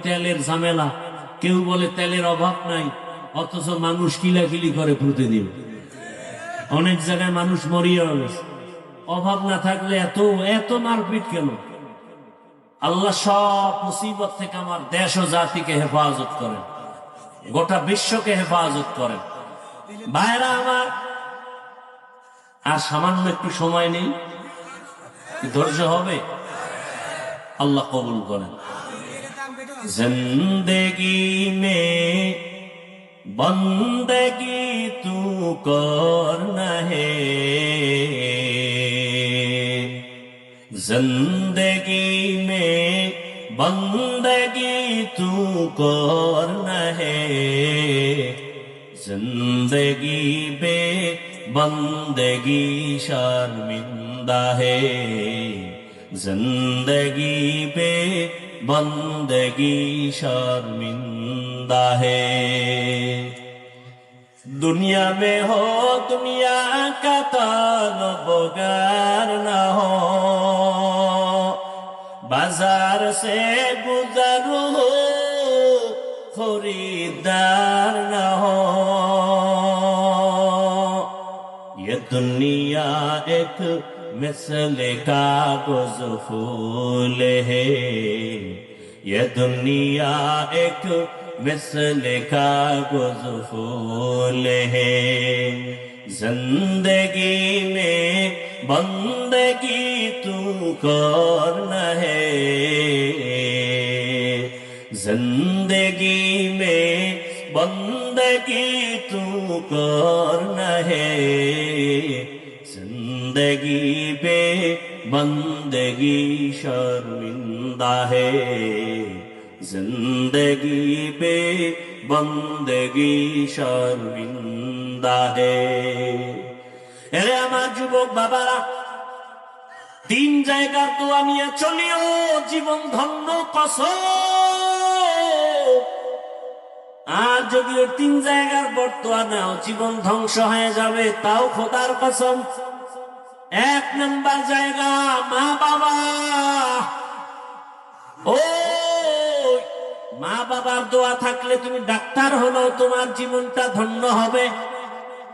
তেলের ঝামেলা, কেউ বলে তেলের অভাব নাই, অথচ মানুষ কিলাকিলি করে প্রতিদিন। অনেক জায়গায় মানুষ মরিয়া গেছে। অভাব না থাকলে এত এত মারপিট কেন? আল্লাহ সব মুসিবত থেকে আমার দেশ ও জাতিকে হেফাজত করেন, গোটা বিশ্বকে হেফাজত করেন। ভাইরা আমার, আর সামান্য একটু সময় নেই, ধৈর্য হবে, আল্লাহ কবুল করেন। জিন্দেগি মে বন্দেগি তু করনা হে, जिंदगी में बंदगी तू करना है, जिंदगी बे बंदगी शर्मिंदा है, जिंदगी बे बंदगी शर्मिंदा है। दुनिया में हो दुनिया का ताल्लुकार न हो, बाजार से गुजरो खरीदार न हो। ये दुनिया एक मिसल कागज फूल है, ये दुनिया एक मिसल कागज फूल है, जिंदगी में बंदगी तू करना है, जिंदगी में बंदगी तू करना है, जिंदगी पे बंदगी शर्मिंदा है, जिंदगी पे बंदगी शर्मिंदा है। এরে আমার যুবক বাবারা, তিন জায়গার দোয়া নিয়ে চলিও, জীবন ধন্য কসম। আর যদি ওই তিন জায়গার বর্তোয়া নাও, জীবন ধ্বংস হয়ে যাবে, তাও খোদার কসম। এক নম্বর জায়গা মা বাবা। ও মা বাবার দোয়া থাকলে তুমি ডাক্তার হলেও তোমার জীবনটা ধন্য হবে।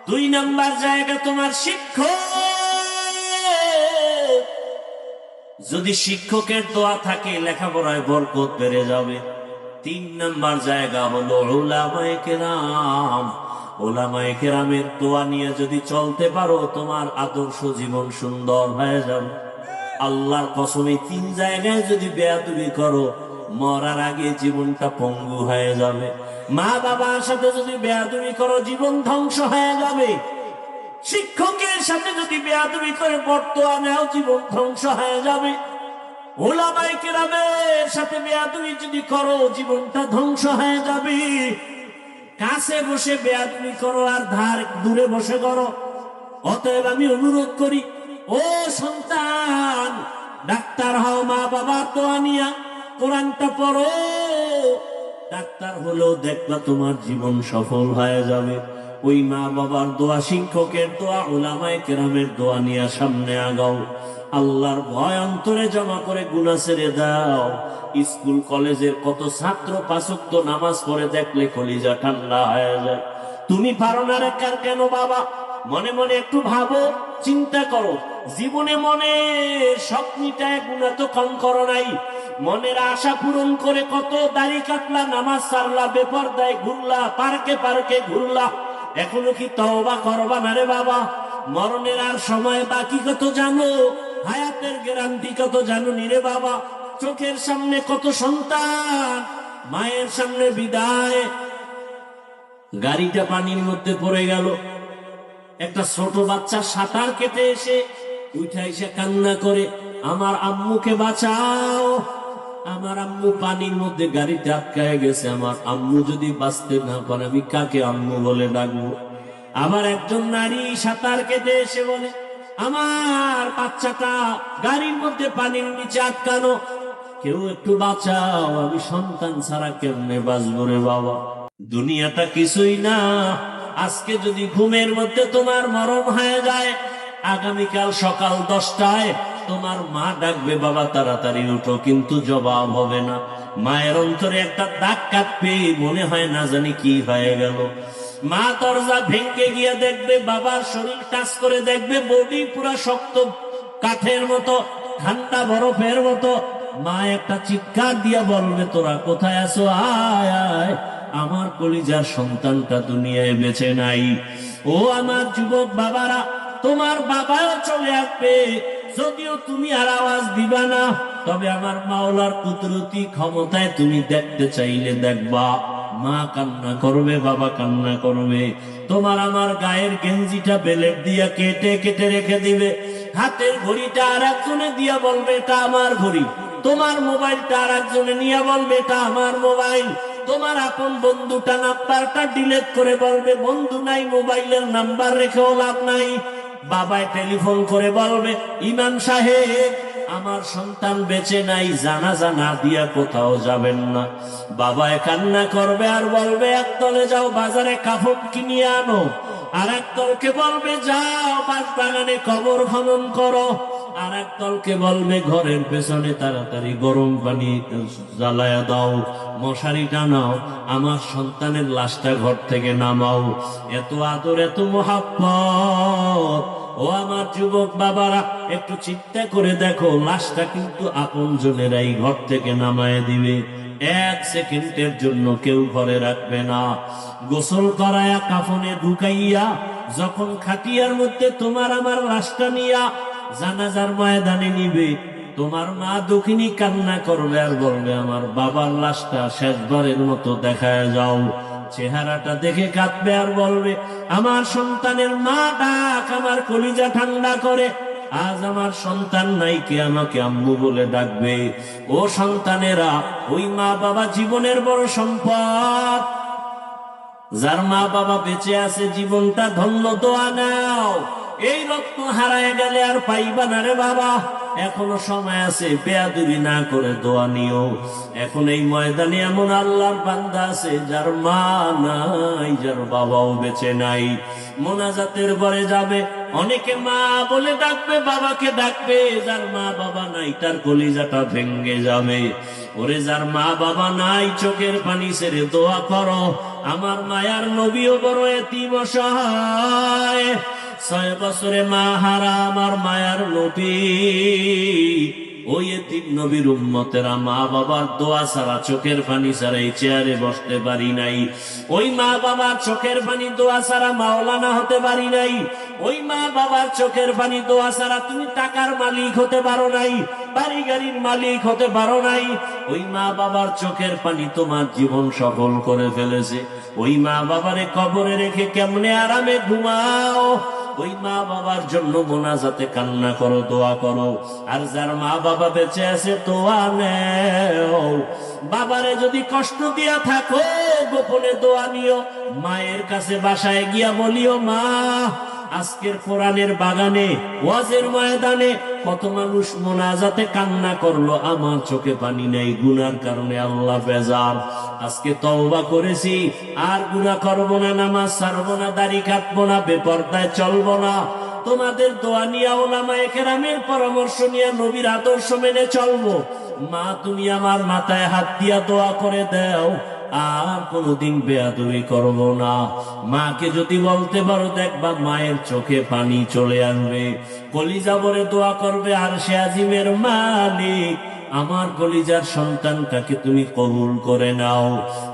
দুই নম্বর জায়গা তোমার শিক্ষক, যদি শিক্ষকের দোয়া থাকে লেখাপড়ায় বরকত বেড়ে যাবে। তিন নম্বর জায়গা হলো উলামায়ে কেরাম। উলামায়ে কেরামের দোয়া নিয়ে যদি চলতে পারো, তোমার আদর্শ জীবন সুন্দর হয়ে যাবে। আল্লাহর কসম, এই তিন জায়গায় যদি বেয়াদবি করো, মরার আগে জীবনটা পঙ্গু হয়ে যাবে। মা বাবার সাথে যদি বেয়াদবি করো, জীবন ধ্বংস হয়ে যাবে। শিক্ষকের সাথে যদি বেয়াদবি করে বর্তোয়া নাও, জীবন ধ্বংস হয়ে যাবে। উলামায়ে কেরামের সাথে বেয়াদবি যদি করো, জীবনটা ধ্বংস হয়ে যাবে। কাছে বসে বেয়াদবি করো আর দূরে বসে করো। অতএব আমি অনুরোধ করি, ও সন্তান, ডাক্তার হও মা বাবার দোয়া নিয়া, কোরআনটা পড়ো। ডাক্তার হলেও দেখবা তোমার জীবন সফল হয়ে যাবে। ওই মা বাবার দোয়া, শিক্ষকের দোয়া, উলামায়ে কেরামের দোয়া নিয়ে সামনে আগাও। আল্লাহর ভয় অন্তরে জমা করে গুনাহ ছেড়ে দাও। স্কুল কলেজের কত ছাত্র পাঁচ ওয়াক্ত নামাজ পড়ে দেখলে কলিজা ঠান্ডা হয়ে যায়। তুমি পারো না রে, কেন বাবা? মনে মনে একটু ভাবো, চিন্তা করো। জীবনে মনে স্বপ্নটায় গুনাহ তো কম করো নাই। মনের আশা পূরণ করে কত দাড়ি কাটলা, নামাজ সারলা, বেপরদায় ঘুরলা, পার্কে পার্কে ঘুরলা। এখনো কি তওবা করবা না রে বাবা? মরণের আর সময় বাকি কত জানো? হায়াতের গ্যারান্টি কত জানো নি রে বাবা? চোখের সামনে কত সন্তান মায়ের সামনে বিদায়, গাড়িটা পানির মধ্যে পড়ে গেল। একটা ছোট বাচ্চা সাঁতার কেটে এসে উঠে এসে কান্না করে, আমার আম্মুকে বাঁচাও, আমার আম্মু পানির মধ্যে গাড়িতে আটকায় গেছে, আমার আম্মু যদি বাঁচতে না পারে আমি কাকে আম্মু বলে ডাকবো? আবার একজন নারী সাঁতার কেটে এসে বলে, আমার বাচ্চাটা গাড়ির মধ্যে পানির নিচে আটকানো, কেউ একটু বাঁচাও, আমি সন্তান ছাড়া কেমনে বাঁচবো রে বাবা? দুনিয়াটা কিছুই না। আজকে যদি ঘুমের মধ্যে তোমার মরণ হয়ে যায়, আগামীকাল সকাল 10টায় তোমার মা ডাকবে বাবা তাড়াতাড়ি উঠো, কিন্তু জবাব হবে না। মায়ের অন্তরে একটা দাগ কাটবে, মনে হয় না জানি কি হয়ে গেল। মা দরজা ভেঙে গিয়ে দেখবে বাবার শরীর টাচ করে দেখবে বডি পুরা শক্ত কাঠের মতো, ঠান্ডা বরফের মতো। মা একটা চিৎকার দিয়া বলবে, তোরা কোথায় আছো? আয় আয়, আমার কলিজার সন্তানটা দুনিয়ায় বেঁচে নাই। ও আমার যুবক বাবারা, তোমার বাবাও চলে আসবে, যদিও তুমি আর আওয়াজ দিবা না, তবে আমার মাওলার কুদরতি ক্ষমতায় তুমি দেখতে চাইলে দেখবা। মা কান্না করবে, বাবা কান্না করবে। তোমার আমার গায়ের গেঞ্জিটা বেলেট দিয়া কেটে কেটে রেখে দিবে। হাতের ঘড়িটা আর একজনে দিয়া বলবে এটা আমার ঘড়ি। তোমার মোবাইলটা আর একজনে নিয়ে বলবে এটা আমার মোবাইল। তোমার আপন বন্ধুটা নাম্বারটা ডিলিট করে বলবে বন্ধু নাই, মোবাইলের নাম্বার রেখেও লাভ নাই। বাবায় টেলিফোন করে বলবে, ইমাম সাহেব আমার সন্তান বেঁচে নাই, জানাজা না দিয়া কোথাও যাবেন না। বাবায় কান্না করবে আর বলবে, একদলে যাও বাজারে কাফন কিনিয়ে আনো, আর এক দলকে বলবে যাও বাগানে কবর খনন করো, আর এক দলকে বলবে ঘরের পেছনে তাড়াতাড়ি গরম পানি জ্বালায়া দাও, মশারি টানাও, আমার সন্তানের লাশটা ঘর থেকে নামাও। এত আদর, এত মোহাব্বত। ও আমার যুবক বাবারা, একটু চিন্তা করে দেখো, লাশটা কিন্তু আপন জনেরাই ঘর থেকে নামায় দিবে। এক সেকেন্ডের জন্য কেউ ঘরে রাখবে না। গোসল করায়া কাফনে ঢুকাইয়া যখন খাটিয়ার মধ্যে তোমার আমার লাশটা নিয়া জানাজার ময়দানে নিবে, তোমার মা দক্ষিণী কান্না করবে আর বলবে, আমার বাবার লাশটা শেষবারের মতো দেখায় যাও। চেহারাটা দেখে কাঁদবে আর বলবে, আমার সন্তানের মা ডাক আমার কলিজা ঠান্ডা করে। আজ আমার সন্তান নাই, কে আমাকে আম্মু বলে ডাকবে? ও সন্তানেরা, ওই মা বাবা জীবনের বড় সম্পদ। যার মা বাবা বেঁচে আছে জীবনটা ধন্য, দোয়া নাও। এই রত্ন হারায় গেলে আর পাইবা না রে বাবা, এখনো সময় আছে, বেয়াদবি না করে দোয়া নিও। এখন এই ময়দানে এমন আল্লাহর বান্দা আছে যার মা নাই, যার বাবাও বেঁচে নাই। মোনাজাতের পরে যাবে, অনেকে মা বলে ডাকবে, বাবাকে ডাকবে, যার মা বাবা নাই তার কলিজাটা ভেঙ্গে যাবে। ওরে যার মা বাবা নাই, চোখের পানি ছেড়ে দোয়া করো। আমার মায়ার নবীও বড় এতিম অসহায়, 6 বছরে মা হারা আমার মায়ার নবী। ওই এতিম নবীর উম্মতেরা মা বাবার দোয়া ছাড়া, চোখের পানি ছাড়া এই চেয়ারে বসতে পারি নাই। ওই মা বাবার চোখের পানি দোয়া ছাড়া মাওলানা হতে পারি নাই। ওই মা বাবার চোখের পানি দোয়া ছাড়া তুমি টাকার মালিক হতে পারো নাই, বাড়ি গাড়ির মালিক হতে পারো নাই। ওই মা বাবার চোখের পানি তোমার জীবন সফল করে ফেলেছে। ওই মা বাবারে কবরে রেখে কেমনে আরামে ঘুমাও। ওই মা বাবার জন্য মোনাজাতে কান্না করো, দোয়া করো। আর যার মা বাবা বেঁচে আছে দোয়া নেও। বাবারে যদি কষ্ট দিয়া থাকো, গোপনে দোয়া নিও। মায়ের কাছে বাসায় গিয়া বলিও, মা আজকের কোরআনের বাগানে, ওয়াজের ময়দানে কত মানুষ মোনাজাতে কান্না করলো, আমার চোখে পানি নেই, গুনার কারণে আল্লাহ বেজার। আজকে তওবা করেছি, আর গুনাহ করব না, নামাজ ছাড়বো না, দাড়ি কাটবো না, বেপরদায় চলবো না। তোমাদের দোয়া নিয়ে, উলামায়ে কেরামের পরামর্শ নিয়ে, নবীর আদর্শ মেনে চলবো। মা তুমি আমার মাথায় হাত দিয়া দোয়া করে দাও, আর কোনদিন বেয়াদবি করব না। মাকে যদি বলতে পারো, দেখবা মায়ের চোখে পানি চলে আসবে, কলিজা ভরে দোয়া করবে, আর সে আজিমের মালিক আমার কলিজার সন্তানটাকে তুমি কবুল করে নাও।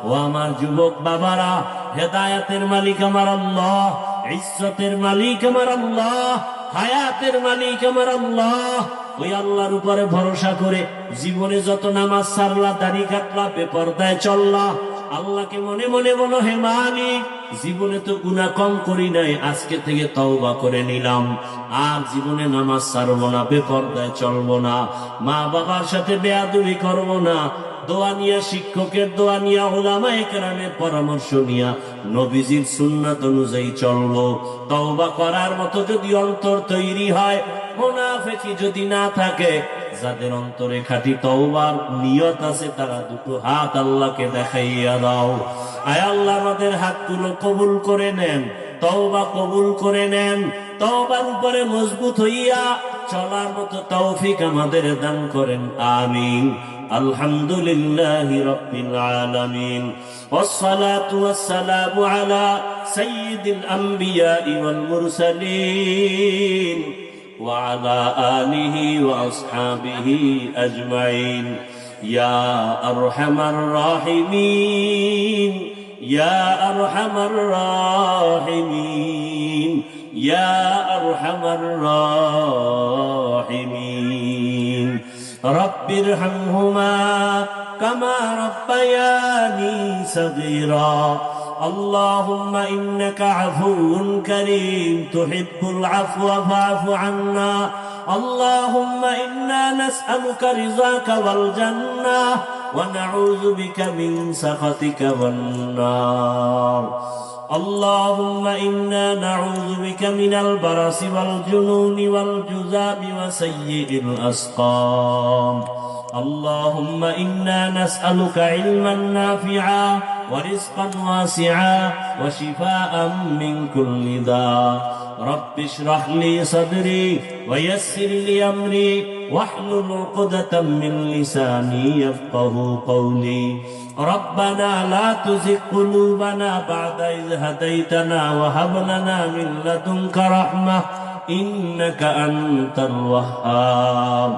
ও আমার যুবক বাবারা, হেদায়েতের মালিক আমার আল্লাহ, ইজ্জতের মালিক আমার আল্লাহ, হায়াতের মালিক আমার আল্লাহ। ওই আল্লাহর উপরে ভরসা করে জীবনে যত নামাজ সারলা, দাড়ি কাটলা, বেপরদায় চললা, আল্লাহকে মনে মনে বলো, হে মালিক, জীবনে তো গুনাহ কম করি নাই, আজকে থেকে তওবা করে নিলাম, আর জীবনে নামাজ ছাড়বো না, বেপরদায় চলবো না, মা বাবার সাথে বেয়াদবি করবো না। দোয়া নিয়া, শিক্ষকের দোয়া নিয়া, উলামায়ে কেরামের পরামর্শ নিয়া, নবীজির সুন্নাত অনুযায়ী চলবো। তওবা করার মতো যদি অন্তর তৈরি হয়, মুনাফিকি যদি না থাকে, যাদের অন্তরে খাঁটি তওবার নিয়ত আছে, তারা দুটো হাত আল্লাহকে দেখাইয়া দাও। আয় আল্লাহ, আমাদের হাতগুলো কবুল করে নেন, তওবা কবুল করে নেন। তওবার উপরে মজবুত হইয়া চলার মতো তৌফিক আমাদের দান করেন, আমিন। আলহামদুলিল্লাহি রাব্বিল আলামিন, ওয়াসসালাতু ওয়াসসালামু আলা সাইয়্যিদিল আম্বিয়াই ওয়াল মুরসালিন ওয়া আলা আলিহি ওয়া আসহাবিহি আজমাইন। ইয়া আরহামার রাহিমিন, ইয়া আরহামার রাহিমিন, ইয়া আরহামার রাহিমিন। রব্বিরহামহুমা কামা রব্বায়ানি সগীরা। اللهم إنك عفو كريم تحب العفو فاعف عنا. اللهم إنا نسألك رضاك والجنة ونعوذ بك من سخطك والنار. اللهم إنا نعوذ بك من البرص والجنون والجذام وسيء الأسقام. اللهم إنا نسألك علما نافعا ورزقا واسعا وشفاء من كل داء. رب اشرح لي صدري ويسر لي أمري واحلل عقدة من لساني يفقه قولي. ربنا لا تزغ قلوبنا بعد إذ هديتنا وهب لنا من لدنك رحمة إنك أنت الوهاب.